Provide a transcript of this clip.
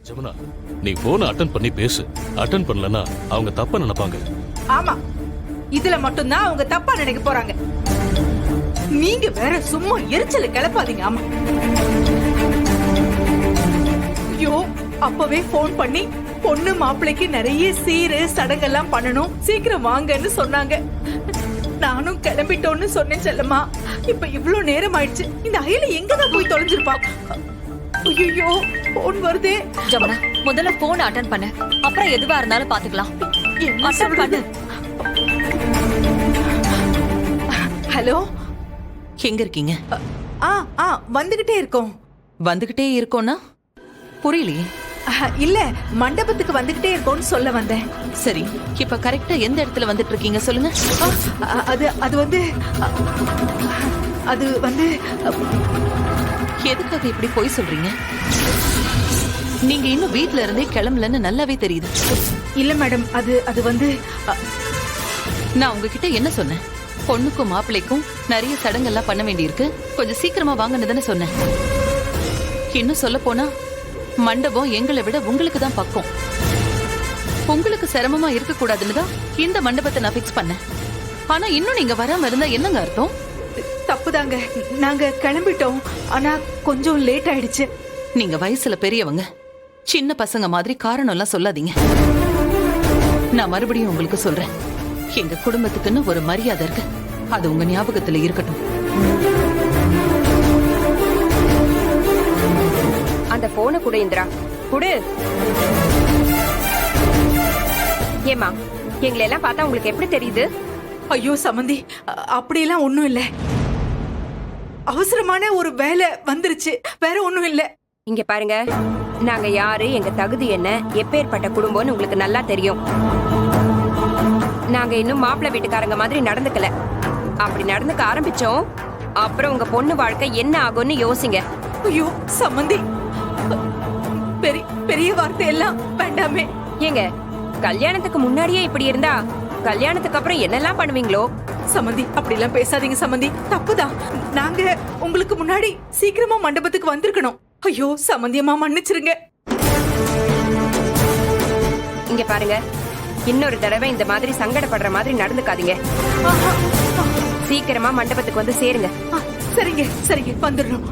ஜமுனா, நீ phone attend பண்ணி பேசு. அட்டன் பண்ணலனா அவங்க தப்பா நினைப்பாங்க. ஆமா, இதுல மட்டும்தான் அவங்க தப்பா நினைக்க போறாங்க. நீங்க வேற சும்மா எரிச்சல கிளப்பாதீங்க. ஆமா, ஐயோ, அப்பவே போன் பண்ணி பொண்ணு மாப்பிள்ளைக்கு நிறைய சீரு சடங்கெல்லாம் பண்ணணும், சீக்கிரம் வாங்கன்னு சொன்னாங்க. நானும் கிளம்பிட்டோன்னு சொன்னேன் செல்லம்மா. இப்ப இவ்ளோ நேரம் ஆயிடுச்சு. இந்த அயல எங்கதான் போய் தொலைஞ்சிருப்பா? ஐயோ, போன் வருதே. ஜமுனா, முதல்ல போன் அட்டன் பண்ணு, அப்புறம் எதுவா இருந்தாலும் பாத்துக்கலாம். அட்டன் பண்ணு. ஹலோ, எங்க இருக்கீங்க? வந்துகிட்டே இருக்கோம். வந்துகிட்டே இருக்கோம்னா புரியலையே. இல்ல, மண்டபத்துக்கு வந்துகிட்டே இருக்கோம்னு சொல்ல வந்தேன். சரி, இப்ப கரெக்டா எந்த இடத்துல வந்துட்டு இருக்கீங்க சொல்லுங்க. அது வந்து எதுக்காக இப்படி போய் சொல்றீங்க? நீங்க இன்னும் வீட்ல இருந்தே கிளம்பலன்னு நல்லாவே தெரியுது. இல்ல மேடம், அது வந்து நான் உங்ககிட்ட என்ன சொன்னேன்? பொண்ணுக்கும் மாப்பிள்ளைக்கும் நிறைய சடங்கெல்லாம் பண்ண வேண்டியிருக்கு, கொஞ்சம் சீக்கிரமா வாங்கன்னு தானே சொன்னேன். இன்னும் சொல்ல போனா மண்டபம் எங்களை விட உங்களுக்கு தான் பக்கம். உங்களுக்கு சிரமமா இருக்க கூடாதுன்னு தான் இந்த மண்டபத்தை நான் பிக்ஸ் பண்ணேன். ஆனா இன்னும் நீங்க வராம இருந்தா என்னங்க அர்த்தம்? தப்புதாங்க, நாங்க கிளம்பிட்டோம். ஆனா கொஞ்சம் லேட் ஆயிடுச்சு. நீங்க வயசுல பெரியவங்க, சின்ன பசங்க மாதிரி காரணம் எல்லாம் சொல்லாதீங்க. நான் மறுபடியும் உங்களுக்கு சொல்றேன், எங்க குடும்பத்துக்குன்னு ஒரு மரியாதை இருக்கு, அது உங்க ஞாபகத்துல இருக்கட்டும். அந்த போனை கூட இந்திரா குடு. ஏமா, எங்களை எல்லாம் பார்த்தா உங்களுக்கு எப்படி தெரியுது? ஐயோ சமந்தி, அப்படியெல்லாம் ஒண்ணும் இல்ல. அவசரமான ஒரு வேலை வந்துருச்சு, வேற ஒண்ணும் இல்ல. இங்க பாருங்க, நாங்க யாரு, எங்க தகுதி என்ன, எப்பேற்பட்ட குடும்பம்னு உங்களுக்கு நல்லா தெரியும். நாங்க இன்னும் மாப்பிள்ளை வீட்டுக்காரங்க மாதிரி நடந்துக்கல. அப்படி நடந்துக்க ஆரம்பிச்சோம், அப்புறம் உங்க பொண்ணு வாழ்க்கை என்ன ஆகும்னு யோசிங்க. ஐயோ சமந்தி, பெரிய வார்த்தை எல்லாம் வேண்டாமே. ஏங்க, கல்யாணத்துக்கு முன்னாடியே இப்படி இருந்தா கல்யாணத்துக்கு அப்புறம் என்னெல்லாம் பண்ணுவீங்களோ? சமந்தி, அப்படிலாம் பேசாதீங்க சமந்தி, தப்புதான். நாங்க உங்களுக்கு முன்னாடி சீக்கிரமா மண்டபத்துக்கு வந்திருக்கணும். ஐயோ சமந்தியம்மா, மன்னிச்சிருங்க. இங்க பாருங்க, இன்னொரு தடவை இந்த மாதிரி சங்கடப்படுற மாதிரி நடந்துக்காதீங்க. சீக்கிரமா மண்டபத்துக்கு வந்து சேருங்க. சரிங்க சரிங்க, வந்துடுறோம்.